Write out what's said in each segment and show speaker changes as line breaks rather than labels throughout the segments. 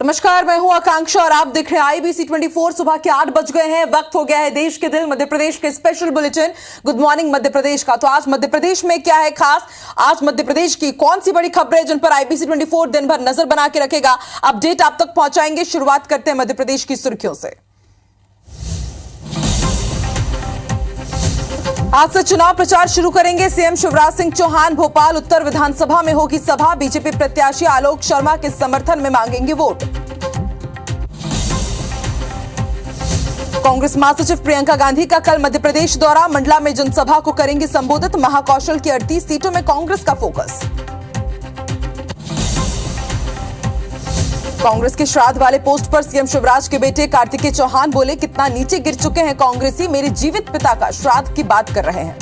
नमस्कार, मैं हूं आकांक्षा और आप देख रहे हैं आईबीसी 24। सुबह के 8 बज गए हैं। वक्त हो गया है देश के दिल मध्य प्रदेश के special bulletin good morning Madhya Pradesh का। तो आज मध्य प्रदेश में क्या है खास, आज मध्य प्रदेश की कौन सी बड़ी खबरें जिन पर आईबीसी 24 दिन भर नजर बना के रखेगा, अपडेट आप तक पहुंचाएंगे। शुरुआत करते हैं मध्य प्रदेश की सुर्खियों से। आज से चुनाव प्रचार शुरू करेंगे सीएम शिवराज सिंह चौहान। भोपाल उत्तर विधानसभा में होगी सभा। बीजेपी प्रत्याशी आलोक शर्मा के समर्थन में मांगेंगे वोट। कांग्रेस महासचिव प्रियंका गांधी का कल मध्य प्रदेश दौरा। मंडला में जनसभा को करेंगे संबोधित। महाकौशल की 38 सीटों में कांग्रेस का फोकस। कांग्रेस के श्राद्ध वाले पोस्ट पर सीएम शिवराज के बेटे कार्तिकेय चौहान बोले, कितना नीचे गिर चुके हैं कांग्रेसी, मेरे जीवित पिता का श्राद्ध की बात कर रहे हैं।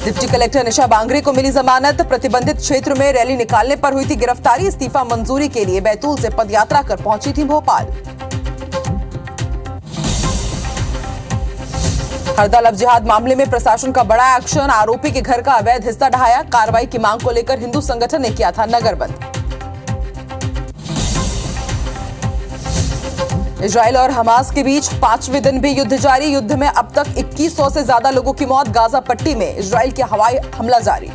डिप्टी कलेक्टर निशा बांगरे को मिली जमानत। प्रतिबंधित क्षेत्र में रैली निकालने पर हुई थी गिरफ्तारी। इस्तीफा मंजूरी के लिए बैतूल से पदयात्रा कर पहुंची थी भोपाल। हरदा लव जिहाद मामले में प्रशासन का बड़ा एक्शन। आरोपी के घर का अवैध हिस्सा ढहाया। कार्रवाई की मांग को लेकर हिंदू संगठन ने किया था नगर बंद। इजराइल और हमास के बीच 5वें दिन भी युद्ध जारी। युद्ध में अब तक 2100 से ज्यादा लोगों की मौत। गाजा पट्टी में इजराइल के हवाई हमला जारी।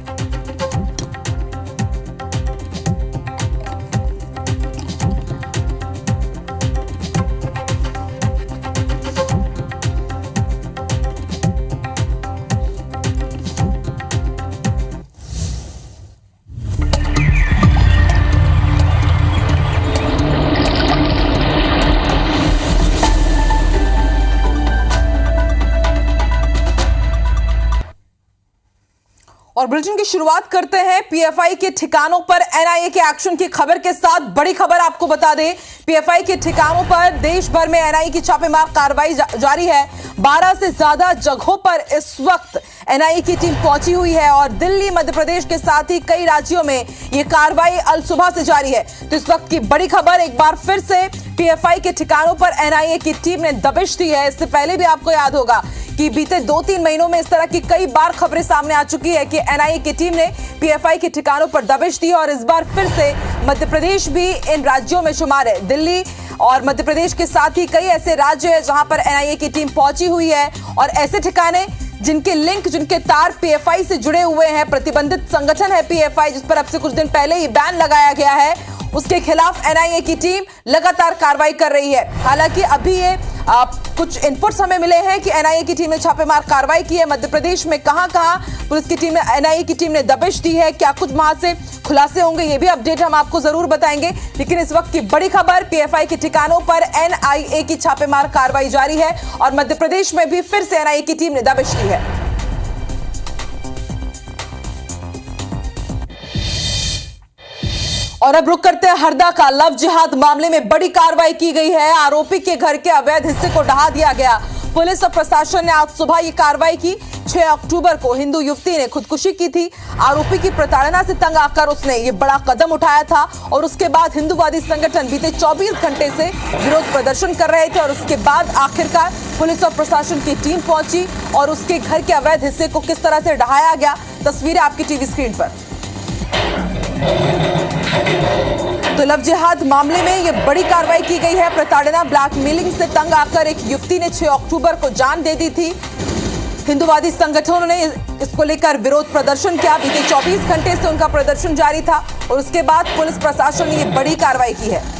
और बुलेटिन की शुरुआत करते हैं पीएफआई के ठिकानों पर एनआईए के एक्शन की खबर के साथ। बड़ी खबर आपको बता दें, पीएफआई के ठिकानों पर देश भर में एनआईए की छापेमार कार्रवाई जारी है। 12 से ज्यादा जगहों पर इस वक्त एनआईए की टीम पहुंची हुई है और दिल्ली, मध्य प्रदेश के साथ ही कई राज्यों में यह कार्रवाई अल सुबह से जारी है। तो इस वक्त की बड़ी खबर, एक बार फिर से पीएफआई के ठिकानों पर एनआईए की टीम ने दबिश दी है। इससे पहले भी आपको याद होगा कि बीते 2-3 महीनों में इस तरह की कई बार खबरें सामने आ चुकी है कि एनआईए की टीम ने पीएफआई के ठिकानों पर दबिश दी और इस बार फिर से मध्य प्रदेश भी इन राज्यों में शुमार है। दिल्ली और मध्य प्रदेश के साथ ही कई ऐसे राज्य हैं जहां पर एनआईए की टीम पहुंची हुई है और ऐसे ठिकाने जिनके लिंक, जिनके तार पीएफआई से जुड़े हुए हैं। प्रतिबंधित संगठन है पीएफआई, जिस पर अब से कुछ दिन पहले ही बैन लगाया गया है, उसके खिलाफ एनआईए की टीम लगातार कार्रवाई कर रही है। हालांकि अभी ये कुछ इनपुट्स हमें मिले हैं कि एनआईए की टीम ने छापेमार कार्रवाई की है। मध्य प्रदेश में कहां-कहां पुलिस की टीम ने, एनआईए की टीम ने दबिश दी है, क्या कुछ वहां से खुलासे होंगे, ये भी अपडेट हम आपको जरूर बताएंगे। लेकिन इस वक्त की बड़ी खबर, पीएफआई के ठिकानों पर एनआईए की छापेमार कार्रवाई जारी है और मध्य प्रदेश में भी फिर से एनआईए की टीम ने दबिश दी है। और अब रुक करते हैं हरदा का। लव जिहाद मामले में बड़ी कार्रवाई की गई है। आरोपी के घर के अवैध हिस्से को ढहा दिया गया। पुलिस और प्रशासन ने आज सुबह ये कार्रवाई की। 6 अक्टूबर को हिंदू युवती ने खुदकुशी की थी। आरोपी की प्रताड़ना से तंग आकर उसने ये बड़ा कदम उठाया था और उसके बाद हिंदूवादी संगठन बीते 24 घंटे से विरोध प्रदर्शन कर रहे थे और उसके बाद आखिरकार पुलिस और प्रशासन की टीम पहुंची और उसके घर के अवैध हिस्से को किस तरह से ढहाया गया, तस्वीरें आपकी टीवी स्क्रीन पर। तो लव जिहाद मामले में यह बड़ी कार्रवाई की गई है। प्रताड़ना, ब्लैकमेलिंग से तंग आकर एक युवती ने 6 अक्टूबर को जान दे दी थी। हिंदूवादी संगठनों ने इसको लेकर विरोध प्रदर्शन किया। बीते 24 घंटे से उनका प्रदर्शन जारी था और उसके बाद पुलिस प्रशासन ने यह बड़ी कार्रवाई की है।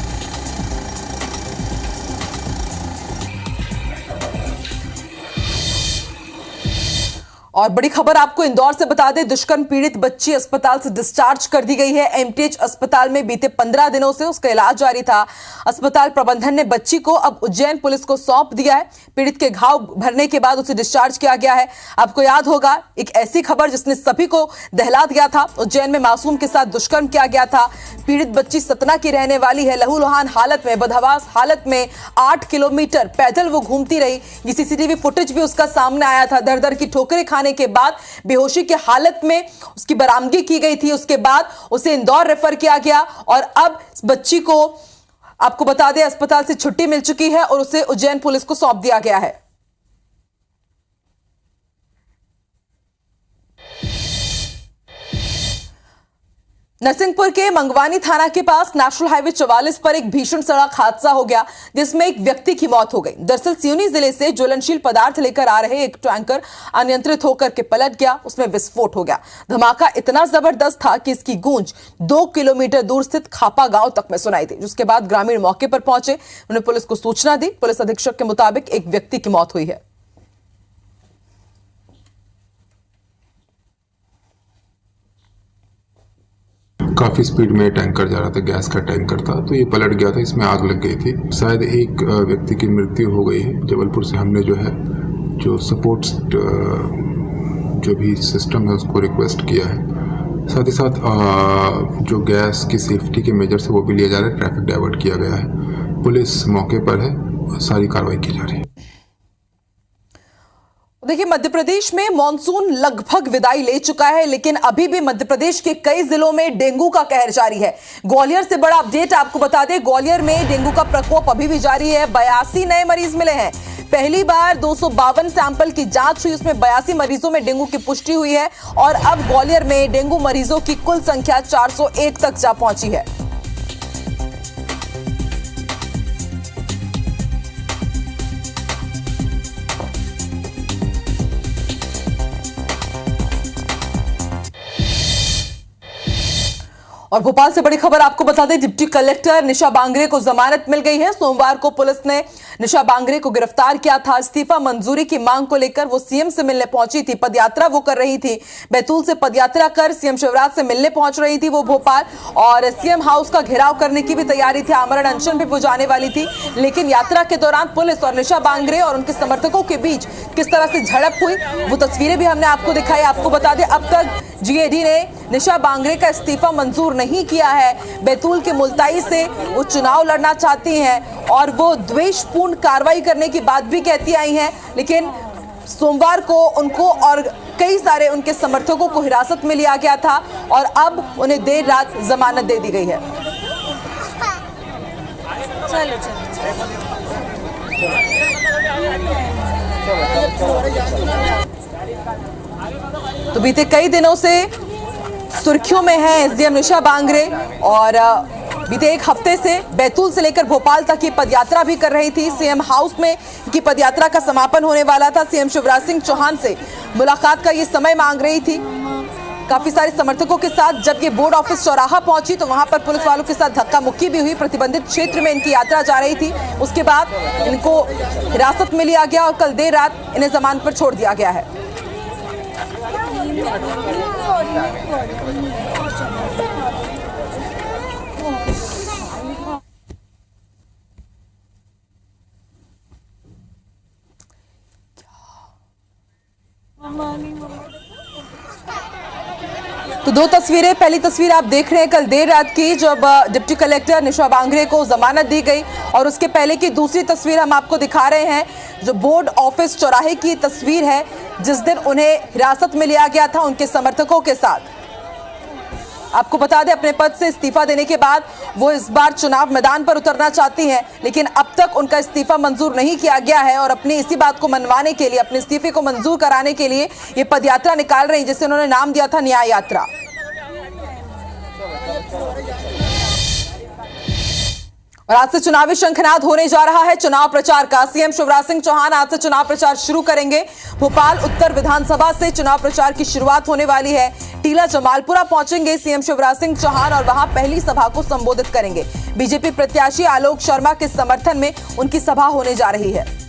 और बड़ी खबर आपको इंदौर से बता दें, दुष्कर्म पीड़ित बच्ची अस्पताल से डिस्चार्ज कर दी गई है। एमटीएच अस्पताल में बीते 15 दिनों से उसका इलाज जारी था। अस्पताल प्रबंधन ने बच्ची को अब उज्जैन पुलिस को सौंप दिया है। पीड़ित के घाव भरने के बाद उसे डिस्चार्ज किया गया है। आपको याद होगा, एक ऐसी खबर जिसने सभी को दहला दिया था। उज्जैन में मासूम के साथ दुष्कर्म किया गया था। पीड़ित बच्ची सतना की रहने वाली है। लहूलुहान हालत में, बदहवास हालत में 8 किलोमीटर पैदल वो घूमती रही। ये सीसीटीवी फुटेज भी उसका सामने आया था। दर दर की ठोकरें खाने के बाद बेहोशी की हालत में उसकी बरामदगी की गई थी। उसके बाद उसे इंदौर रेफर किया गया और अब इस बच्ची को, आपको बता दें, अस्पताल से छुट्टी मिल चुकी है और उसे उज्जैन पुलिस को सौंप दिया गया है। नरसिंहपुर के मंगवानी थाना के पास नेशनल हाईवे 44 पर एक भीषण सड़क हादसा हो गया जिसमें एक व्यक्ति की मौत हो गई। दरअसल सिवनी जिले से ज्वलनशील पदार्थ लेकर आ रहे एक टैंकर अनियंत्रित होकर के पलट गया, उसमें विस्फोट हो गया। धमाका इतना जबरदस्त था कि इसकी गूंज 2 किलोमीटर दूर स्थित खापा गांव तक में सुनाई दी, जिसके बाद ग्रामीण मौके पर पहुंचे, उन्होंने पुलिस को सूचना दी। पुलिस अधीक्षक के मुताबिक एक व्यक्ति की मौत हुई है।
काफ़ी स्पीड में टैंकर जा रहा था, गैस का टैंकर था, तो ये पलट गया था, इसमें आग लग गई थी। शायद एक व्यक्ति की मृत्यु हो गई है। जबलपुर से हमने जो सपोर्ट जो भी सिस्टम है उसको रिक्वेस्ट किया है। साथ ही साथ जो गैस की सेफ्टी के मेजर्स है वो भी लिया जा रहा है। ट्रैफिक डाइवर्ट किया गया है। पुलिस मौके पर है, सारी कार्रवाई की जा रही है।
देखिए, मध्य प्रदेश में मॉनसून लगभग विदाई ले चुका है, लेकिन अभी भी मध्य प्रदेश के कई जिलों में डेंगू का कहर जारी है। ग्वालियर से बड़ा अपडेट आपको बता दें, ग्वालियर में डेंगू का प्रकोप अभी भी जारी है। 82 नए मरीज मिले हैं। पहली बार 252 सैंपल की जांच हुई, उसमें 82 मरीजों में डेंगू की पुष्टि हुई है और अब ग्वालियर में डेंगू मरीजों की कुल संख्या 401 तक जा पहुंची है। और भोपाल से बड़ी खबर आपको बता दें, डिप्टी कलेक्टर निशा बांगरे को जमानत मिल गई है। सोमवार को पुलिस ने निशा बांगरे को गिरफ्तार किया था। इस्तीफा मंजूरी की मांग को लेकर वो सीएम से मिलने पहुंची थी। पदयात्रा वो कर रही थी, बैतूल से पदयात्रा कर सीएम शिवराज से मिलने पहुंच रही थी वो भोपाल, और सीएम हाउस का घेराव करने की भी तैयारी थी। आमरण अनशन पे वो जाने वाली थी, लेकिन यात्रा के दौरान पुलिस और निशा बांगरे और उनके समर्थकों के बीच किस तरह से झड़प हुई वो तस्वीरें भी हमने आपको दिखाई। आपको बता दें, अब तक जीएडी ने निशा बांगरे का इस्तीफा मंजूर नहीं किया है। बैतूल के मुल्ताई से वो चुनाव लड़ना चाहती हैं और वो द्वेषपूर्ण कार्रवाई करने की बात भी कहती आई हैं, लेकिन सोमवार को उनको और कई सारे उनके समर्थकों को हिरासत में लिया गया था और अब उन्हें देर रात जमानत दे दी गई है। चलो तो बीते कई दिनों से सुर्खियों में है एसडीएम निशा बांगरे, और बीते एक हफ्ते से बैतूल से लेकर भोपाल तक की पदयात्रा भी कर रही थी। सीएम हाउस में की पदयात्रा का समापन होने वाला था। सीएम शिवराज सिंह चौहान से मुलाकात का ये समय मांग रही थी काफी सारे समर्थकों के साथ। जब ये बोर्ड ऑफिस चौराहा पहुंची तो वहां पर पुलिस वालों के साथ धक्का मुक्की भी हुई। प्रतिबंधित क्षेत्र में इनकी यात्रा जा रही थी, उसके बाद इनको हिरासत में लिया गया और कल देर रात इन्हें जमानत पर छोड़ दिया गया है। तो दो तस्वीरें, पहली तस्वीर आप देख रहे हैं कल देर रात की, जब डिप्टी कलेक्टर निशा बांगरे को जमानत दी गई, और उसके पहले की दूसरी तस्वीर हम आपको दिखा रहे हैं जो बोर्ड ऑफिस चौराहे की तस्वीर है, जिस दिन उन्हें हिरासत में लिया गया था उनके समर्थकों के साथ। आपको बता दें, अपने पद से इस्तीफा देने के बाद वो इस बार चुनाव मैदान पर उतरना चाहती हैं, लेकिन अब तक उनका इस्तीफा मंजूर नहीं किया गया है और अपनी इसी बात को मनवाने के लिए, अपने इस्तीफे को मंजूर कराने के लिए ये पदयात्रा निकाल रही हैं, जिसे उन्होंने नाम दिया था न्याय यात्रा। और आज से चुनावी शंखनाद होने जा रहा है चुनाव प्रचार का। सीएम शिवराज सिंह चौहान आज से चुनाव प्रचार शुरू करेंगे। भोपाल उत्तर विधानसभा से चुनाव प्रचार की शुरुआत होने वाली है। टीला जमालपुरा पहुंचेंगे सीएम शिवराज सिंह चौहान और वहां पहली सभा को संबोधित करेंगे। बीजेपी प्रत्याशी आलोक शर्मा के समर्थन में उनकी सभा होने जा रही है।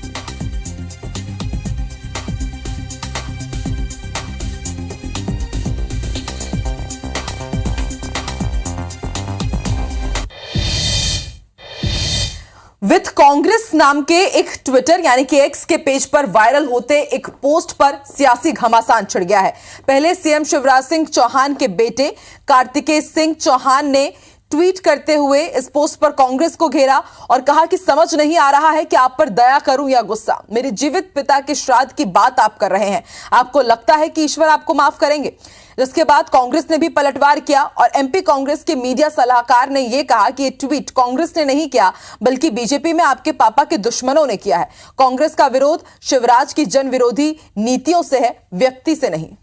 विथ कांग्रेस नाम के एक ट्विटर यानी कि एक्स के पेज पर वायरल होते एक पोस्ट पर सियासी घमासान छिड़ गया है। पहले सीएम शिवराज सिंह चौहान के बेटे कार्तिकेय सिंह चौहान ने ट्वीट करते हुए इस पोस्ट पर कांग्रेस को घेरा और कहा कि समझ नहीं आ रहा है कि आप पर दया करूं या गुस्सा। मेरे जीवित पिता के श्राद्ध की बात आप कर रहे हैं, आपको लगता है कि ईश्वर आपको माफ करेंगे। जिसके बाद कांग्रेस ने भी पलटवार किया और एमपी कांग्रेस के मीडिया सलाहकार ने यह कहा कि यह ट्वीट कांग्रेस ने नहीं किया बल्कि बीजेपी में आपके पापा के दुश्मनों ने किया है। कांग्रेस का विरोध शिवराज की जन विरोधी नीतियों से है, व्यक्ति से नहीं।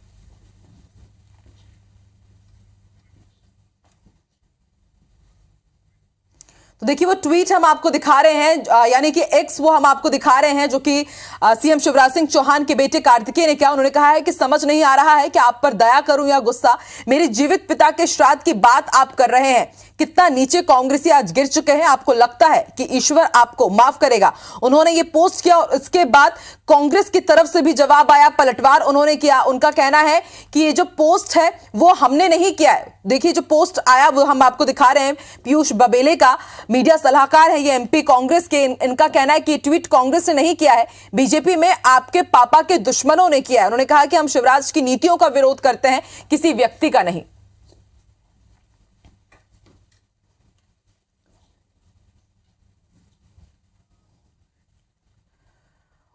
तो देखिए वो ट्वीट हम आपको दिखा रहे हैं, यानी कि एक्स वो हम आपको दिखा रहे हैं जो कि सीएम शिवराज सिंह चौहान के बेटे कार्तिकेय ने किया। उन्होंने कहा है कि समझ नहीं आ रहा है कि आप पर दया करूं या गुस्सा। मेरे जीवित पिता के श्राद्ध की बात आप कर रहे हैं। कितना नीचे कांग्रेसी आज गिर चुके हैं। आपको लगता है कि ईश्वर आपको माफ करेगा। उन्होंने ये पोस्ट किया और इसके बाद कांग्रेस की तरफ से भी जवाब आया, पलटवार उन्होंने किया। उनका कहना है कि ये जो पोस्ट है वो हमने नहीं किया है। देखिए जो पोस्ट आया वो हम आपको दिखा रहे हैं, पीयूष बबेले का, मीडिया सलाहकार है ये एमपी कांग्रेस के। इनका कहना है कि ट्वीट कांग्रेस ने नहीं किया है, बीजेपी में आपके पापा के दुश्मनों ने किया है। उन्होंने कहा कि हम शिवराज की नीतियों का विरोध करते हैं, किसी व्यक्ति का नहीं।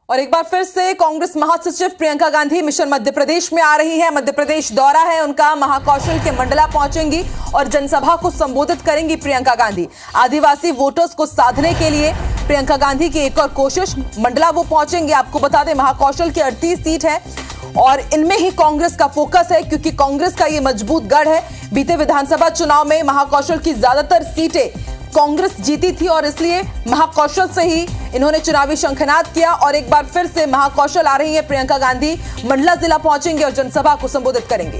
और एक बार फिर से कांग्रेस महासचिव प्रियंका गांधी मिशन मध्य प्रदेश में आ रही है। मध्य प्रदेश दौरा है उनका, महाकौशल के मंडला पहुंचेंगी और जनसभा को संबोधित करेंगी प्रियंका गांधी। आदिवासी वोटर्स को साधने के लिए प्रियंका गांधी की एक और कोशिश, मंडला वो पहुंचेंगे। आपको बता दें महाकौशल की 38 सीट है और इनमें ही कांग्रेस का फोकस है, क्योंकि कांग्रेस का ये मजबूत गढ़ है। बीते विधानसभा चुनाव में महाकौशल की ज्यादातर सीटें कांग्रेस जीती थी और इसलिए महाकौशल से ही इन्होंने चुनावी शंखनाद किया। और एक बार फिर से महाकौशल आ रही है प्रियंका गांधी, मंडला जिला पहुंचेंगे और जनसभा को संबोधित करेंगे।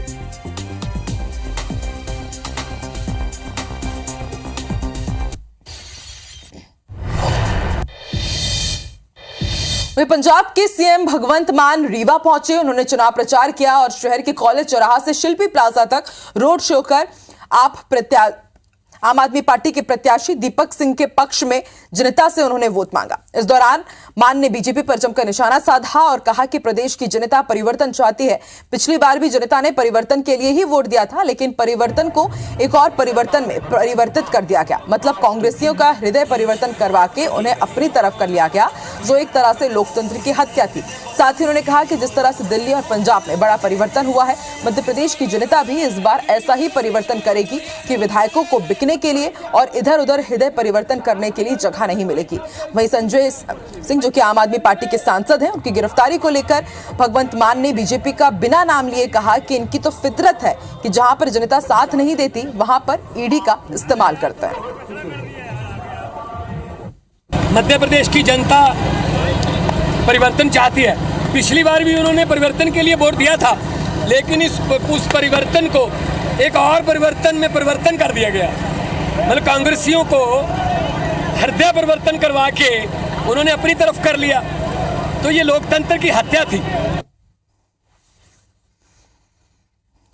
वे पंजाब के सीएम भगवंत मान रीवा पहुंचे। उन्होंने चुनाव प्रचार किया और शहर के कॉलेज चौराहा से शिल्पी प्लाजा तक रोड शो कर आम आदमी पार्टी के प्रत्याशी दीपक सिंह के पक्ष में जनता से उन्होंने वोट मांगा। इस दौरान मान ने बीजेपी पर जमकर निशाना साधा और कहा कि प्रदेश की जनता परिवर्तन चाहती है। पिछली बार भी जनता ने परिवर्तन के लिए ही वोट दिया था, लेकिन परिवर्तन को एक और परिवर्तन में परिवर्तित कर दिया गया। मतलब कांग्रेसियों का हृदय परिवर्तन करवा के उन्हें अपनी तरफ कर लिया गया, जो एक तरह से लोकतंत्र की हत्या थी। साथ ही उन्होंने कहा कि जिस तरह से दिल्ली और पंजाब में बड़ा परिवर्तन हुआ है, मध्य प्रदेश की जनता भी इस बार ऐसा ही परिवर्तन करेगी कि विधायकों को बिकने के लिए और इधर उधर हृदय परिवर्तन करने के लिए जगह नहीं मिलेगी। वहीं संजय सिंह जो कि आम आदमी पार्टी के सांसद हैं, उनकी गिरफ्तारी को लेकर भगवंत मान ने बीजेपी का बिना नाम लिए कहा कि इनकी तो फितरत है कि जहां पर जनता साथ नहीं देती वहां पर ईडी का इस्तेमाल करता है।
मध्य प्रदेश की जनता परिवर्तन चाहती है। पिछली बार भी उन्होंने परिवर्तन के लिए वोट दिया था, लेकिन उस परिवर्तन को एक और परिवर्तन में परिवर्तन कर दिया गया। मतलब कांग्रेसियों को हृदय परिवर्तन करवा के उन्होंने अपनी तरफ कर लिया, तो ये लोकतंत्र की हत्या थी।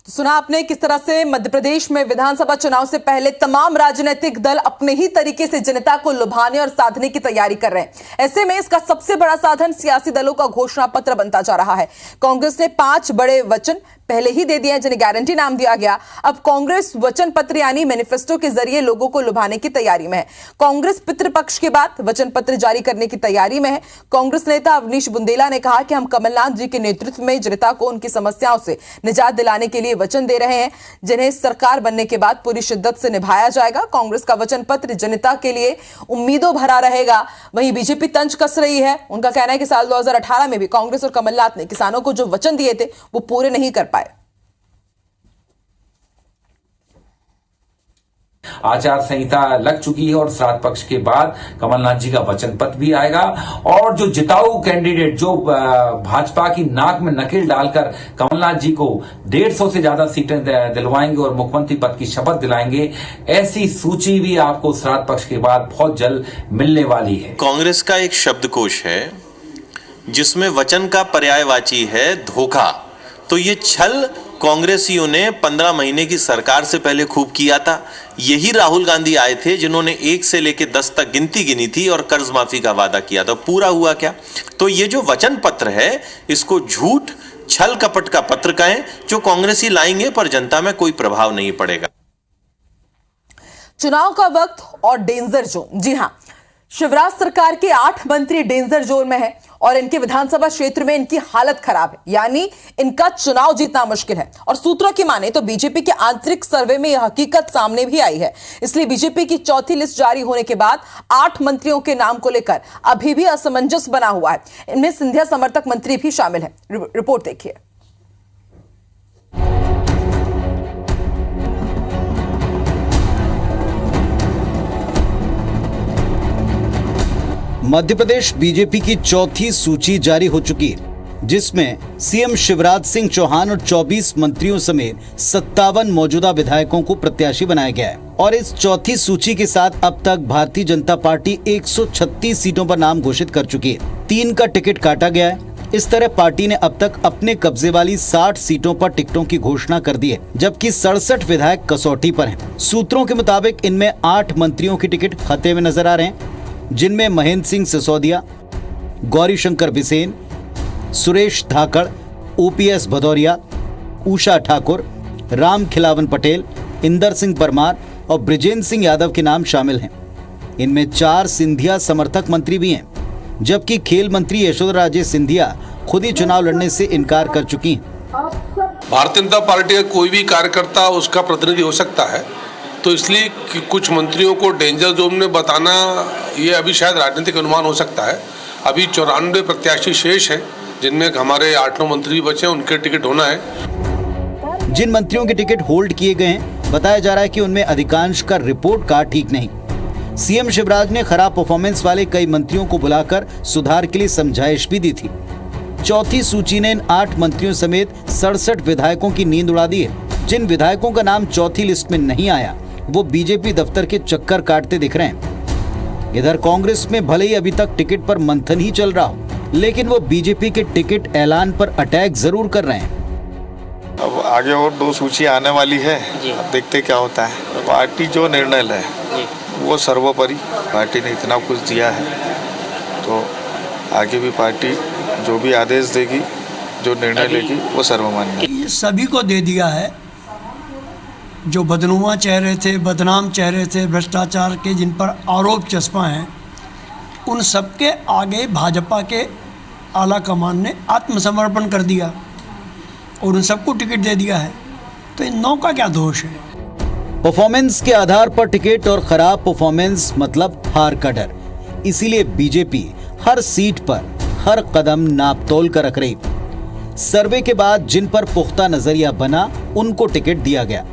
सुना आपने किस तरह से मध्य प्रदेश में विधानसभा चुनाव से पहले तमाम राजनीतिक दल अपने ही तरीके से जनता को लुभाने और साधने की तैयारी कर रहे हैं। ऐसे में इसका सबसे बड़ा साधन सियासी दलों का घोषणा पत्र बनता जा रहा है। कांग्रेस ने 5 बड़े वचन पहले ही दे दिए हैं, जिन्हें गारंटी नाम दिया गया। अब कांग्रेस वचन पत्र यानी मैनिफेस्टो के जरिए लोगों को लुभाने की तैयारी में है। कांग्रेस पितृपक्ष के बाद वचन पत्र जारी करने की तैयारी में है। कांग्रेस नेता अवनीश बुंदेला ने कहा कि हम कमलनाथ जी के नेतृत्व में जनता को उनकी समस्याओं से निजात दिलाने के लिए वचन दे रहे हैं, जिन्हें सरकार बनने के बाद पूरी शिद्दत से निभाया जाएगा। कांग्रेस का वचन पत्र जनता के लिए उम्मीदों भरा रहेगा। वहीं बीजेपी तंज कस रही है। उनका कहना है कि साल 2018 में भी कांग्रेस और कमलनाथ ने किसानों को जो वचन दिए थे वो पूरे नहीं कर पाए।
आचार संहिता लग चुकी है और श्राद्ध पक्ष के बाद कमलनाथ जी का वचन पत्र भी आएगा और जो जिताऊ कैंडिडेट जो भाजपा की नाक में नकेल डालकर कमलनाथ जी को 150 से ज्यादा सीटें दिलवाएंगे और मुख्यमंत्री पद की शपथ दिलाएंगे, ऐसी सूची भी आपको श्राद्ध पक्ष के बाद बहुत जल्द मिलने वाली है।
कांग्रेस का एक शब्दकोश है जिसमें वचन का पर्यायवाची है धोखा। तो ये छल कांग्रेसियों ने 15 महीने की सरकार से पहले खूब किया था। यही राहुल गांधी आए थे जिन्होंने 1 से लेकर 10 तक गिनती गिनी थी और कर्ज माफी का वादा किया था। पूरा हुआ क्या? तो ये जो वचन पत्र है इसको झूठ छल कपट का पत्र कहें, जो कांग्रेसी लाएंगे पर जनता में कोई प्रभाव नहीं पड़ेगा।
चुनाव का वक्त और डेंजर जोन। जी हां, शिवराज सरकार के 8 मंत्री डेंजर जोन में है और इनके विधानसभा क्षेत्र में इनकी हालत खराब है, यानी इनका चुनाव जीतना मुश्किल है। और सूत्रों की माने तो बीजेपी के आंतरिक सर्वे में यह हकीकत सामने भी आई है। इसलिए बीजेपी की चौथी लिस्ट जारी होने के बाद 8 मंत्रियों के नाम को लेकर अभी भी असमंजस बना हुआ है। इनमें सिंधिया समर्थक मंत्री भी शामिल है। रिपोर्ट देखिए।
मध्य प्रदेश बीजेपी की चौथी सूची जारी हो चुकी है, जिसमें सीएम शिवराज सिंह चौहान और 24 मंत्रियों समेत 57 मौजूदा विधायकों को प्रत्याशी बनाया गया है। और इस चौथी सूची के साथ अब तक भारतीय जनता पार्टी 136 सीटों पर नाम घोषित कर चुकी है। 3 का टिकट काटा गया है। इस तरह पार्टी ने अब तक अपने कब्जे वाली 60 सीटों पर टिकटों की घोषणा कर दी है, जबकि 67 विधायक कसौटी पर हैं। सूत्रों के मुताबिक इनमें 8 मंत्रियों के टिकट खतरे में नजर आ रहे हैं, जिनमें महेंद्र सिंह सिसोदिया, गौरी शंकर बिसेन, सुरेश धाकड़, ओपीएस भदौरिया, उषा ठाकुर, राम खिलावन पटेल, इंदर सिंह परमार और ब्रिजेंद्र सिंह यादव के नाम शामिल हैं। इनमें 4 सिंधिया समर्थक मंत्री भी हैं, जबकि खेल मंत्री यशोधरा राजे सिंधिया खुद ही चुनाव लड़ने से इनकार कर चुकी हैं।
भारतीय जनता पार्टी का कोई भी कार्यकर्ता उसका प्रतिनिधि हो सकता है, तो इसलिए कि कुछ मंत्रियों को डेंजर जोन में बताना ये अभी शायद राजनीतिक अनुमान हो सकता है। अभी 94 प्रत्याशी शेष हैं, जिनमें हमारे 8-9 मंत्री बचे हैं, उनके टिकट होना है।
जिन मंत्रियों के टिकट होल्ड किए गए हैं, बताया जा रहा है कि उनमें अधिकांश का रिपोर्ट कार्ड ठीक नहीं। सीएम शिवराज ने खराब परफॉर्मेंस वाले कई मंत्रियों को बुलाकर सुधार के लिए समझाइश भी दी थी। चौथी सूची ने इन 8 मंत्रियों समेत 67 विधायकों की नींद उड़ा दी है। जिन विधायकों का नाम चौथी लिस्ट में नहीं आया, वो बीजेपी दफ्तर के चक्कर काटते दिख रहे हैं। इधर कांग्रेस में भले ही अभी तक टिकट पर मंथन ही चल रहा हो, लेकिन वो बीजेपी के टिकट ऐलान पर अटैक जरूर कर रहे हैं।
अब आगे और 2 सूची आने वाली है, अब देखते क्या होता है। पार्टी जो निर्णय ले वो सर्वोपरि, पार्टी ने इतना कुछ दिया है, तो आगे भी पार्टी जो भी आदेश देगी, जो निर्णय लेगी, वो सर्वमान्य।
ये सभी को दे दिया है। जो बदनुमा चेहरे थे, बदनाम चेहरे थे, भ्रष्टाचार के जिन पर आरोप चस्पा हैं, उन सबके आगे भाजपा के आला कमान ने आत्मसमर्पण कर दिया और उन सबको टिकट दे दिया है। तो इन 9 का क्या दोष है?
परफॉर्मेंस के आधार पर टिकट और खराब परफॉर्मेंस मतलब हार का डर। इसीलिए बीजेपी हर सीट पर हर कदम नाप तोल कर रख रही। सर्वे के बाद जिन पर पुख्ता नजरिया बना, उनको टिकट दिया गया।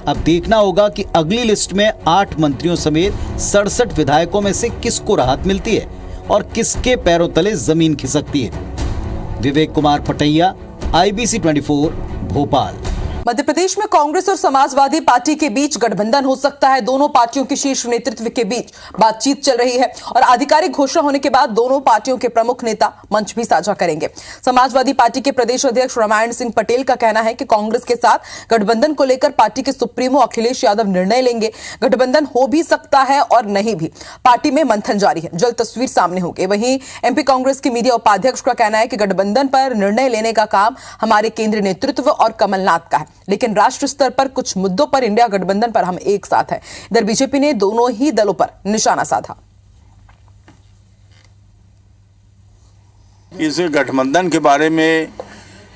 अब देखना होगा कि अगली लिस्ट में 8 मंत्रियों समेत 67 विधायकों में से किसको राहत मिलती है और किसके पैरों तले जमीन खिसकती है। विवेक कुमार पटैया, IBC 24, भोपाल।
मध्य प्रदेश में कांग्रेस और समाजवादी पार्टी के बीच गठबंधन हो सकता है। दोनों पार्टियों के शीर्ष नेतृत्व के बीच बातचीत चल रही है और आधिकारिक घोषणा होने के बाद दोनों पार्टियों के प्रमुख नेता मंच भी साझा करेंगे। समाजवादी पार्टी के प्रदेश अध्यक्ष रामायण सिंह पटेल का कहना है कि कांग्रेस के साथ गठबंधन को लेकर पार्टी के सुप्रीमो अखिलेश यादव निर्णय लेंगे। गठबंधन हो भी सकता है और नहीं भी। पार्टी में मंथन जारी है, जल्द तस्वीर सामने होगी। वहीं एमपी कांग्रेस के मीडिया उपाध्यक्ष का कहना है कि गठबंधन पर निर्णय लेने का काम हमारे केंद्रीय नेतृत्व और कमलनाथ का है, लेकिन राष्ट्र स्तर पर कुछ मुद्दों पर इंडिया गठबंधन पर हम एक साथ हैं। इधर बीजेपी ने दोनों ही दलों पर निशाना साधा।
इस गठबंधन के बारे में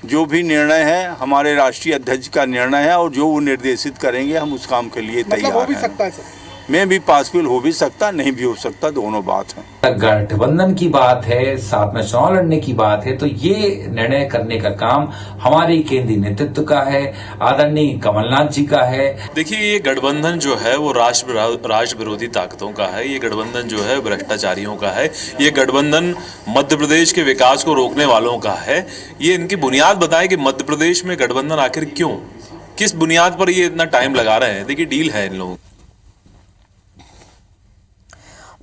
जो भी निर्णय है हमारे राष्ट्रीय अध्यक्ष का निर्णय है और जो वो निर्देशित करेंगे हम उस काम के लिए तैयार हैं। हो भी सकता है सर, में भी पॉसिबल हो भी सकता, नहीं भी हो सकता, दोनों बात है।
गठबंधन की बात है, साथ में चुनाव लड़ने की बात है, तो ये निर्णय करने का काम हमारे केंद्रीय नेतृत्व का है, आदरणीय कमलनाथ जी का है।
देखिए, ये गठबंधन जो है वो राष्ट्र विरोधी ताकतों का है। ये गठबंधन जो है भ्रष्टाचारियों का है। ये गठबंधन मध्य प्रदेश के विकास को रोकने वालों का है। ये इनकी बुनियाद बताए कि मध्य प्रदेश में गठबंधन आखिर क्यों, किस बुनियाद पर ये इतना टाइम लगा रहे हैं। देखिए, डील है इन लोगों।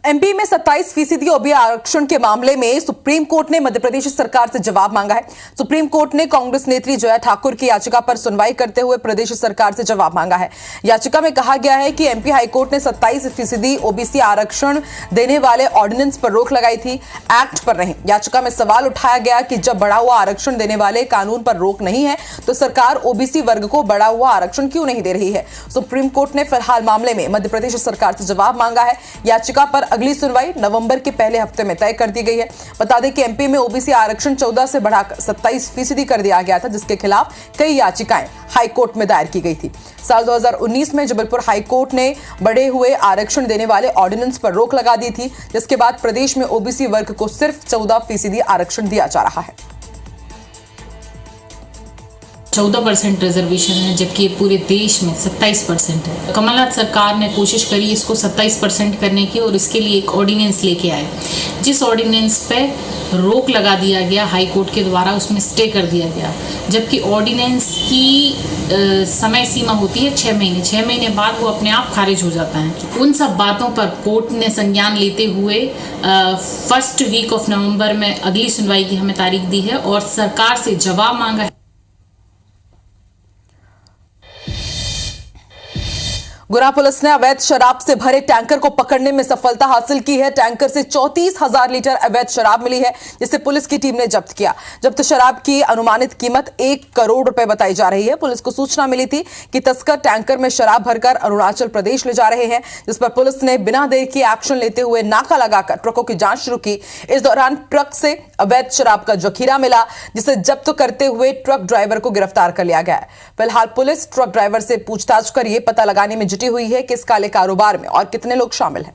एमपी में 27% ओबीसी आरक्षण के मामले में सुप्रीम कोर्ट ने मध्य प्रदेश सरकार से जवाब मांगा है। सुप्रीम कोर्ट ने कांग्रेस नेत्री जया ठाकुर की याचिका पर सुनवाई करते हुए प्रदेश सरकार से जवाब मांगा है। याचिका में कहा गया है कि एमपी हाईकोर्ट ने 27% ओबीसी आरक्षण देने वाले ऑर्डिनेंस पर रोक लगाई थी, एक्ट पर नहीं। याचिका में सवाल उठाया गया कि जब बढ़ा हुआ आरक्षण देने वाले कानून पर रोक नहीं है तो सरकार ओबीसी वर्ग को बढ़ा हुआ आरक्षण क्यों नहीं दे रही है। सुप्रीम कोर्ट ने फिलहाल मामले में मध्य प्रदेश सरकार से जवाब मांगा है। याचिका पर अगली सुनवाई नवंबर के पहले हफ्ते में तय कर दी गई है। बता दें कि एमपी में ओबीसी आरक्षण 14 से बढ़ाकर 27% कर दिया गया था, जिसके खिलाफ कई याचिकाएं हाईकोर्ट में दायर की गई थी। साल 2019 में जबलपुर हाईकोर्ट ने बढ़े हुए आरक्षण देने वाले ऑर्डिनेंस पर रोक लगा दी थी, जिसके बाद प्रदेश में ओबीसी वर्ग को सिर्फ 14% आरक्षण दिया जा रहा है।
14% रिजर्वेशन है, जबकि पूरे देश में 27% है। कमलनाथ सरकार ने कोशिश करी इसको 27% करने की और इसके लिए एक ऑर्डिनेंस लेके आए, जिस ऑर्डिनेंस पे रोक लगा दिया गया हाई कोर्ट के द्वारा, उसमें स्टे कर दिया गया। जबकि ऑर्डिनेंस की समय सीमा होती है 6 महीने, 6 महीने बाद वो अपने आप खारिज हो जाता है। उन सब बातों पर कोर्ट ने संज्ञान लेते हुए फर्स्ट वीक ऑफ नवंबर में अगली सुनवाई की हमें तारीख दी है और सरकार से जवाब मांगा है।
गुना पुलिस ने अवैध शराब से भरे टैंकर को पकड़ने में सफलता हासिल की है। टैंकर से 34,000 लीटर अवैध शराब मिली है, जिसे पुलिस की टीम ने जब्त किया। जब्त शराब की अनुमानित कीमत 1 करोड़ रुपए बताई जा रही है। पुलिस को सूचना मिली थी कि तस्कर टैंकर में शराब भरकर अरुणाचल प्रदेश ले जा रहे हैं, जिस पर पुलिस ने बिना देर के एक्शन लेते हुए नाका लगाकर ट्रकों की जांच शुरू की। इस दौरान ट्रक से अवैध शराब का जखीरा मिला, जिसे जब्त करते हुए ट्रक ड्राइवर को गिरफ्तार कर लिया गया है। फिलहाल पुलिस ट्रक ड्राइवर से पूछताछ कर यह पता लगाने में जुटी हुई है कि इस काले कारोबार में और कितने लोग शामिल हैं।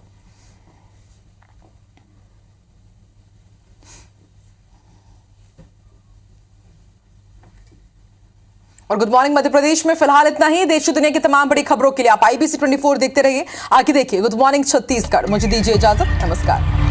और गुड मॉर्निंग मध्य प्रदेश में फिलहाल इतना ही। देश और दुनिया की तमाम बड़ी खबरों के लिए आप IBC 24 देखते रहिए। आगे देखिए गुड मॉर्निंग छत्तीसगढ़। मुझे दीजिए इजाजत, नमस्कार।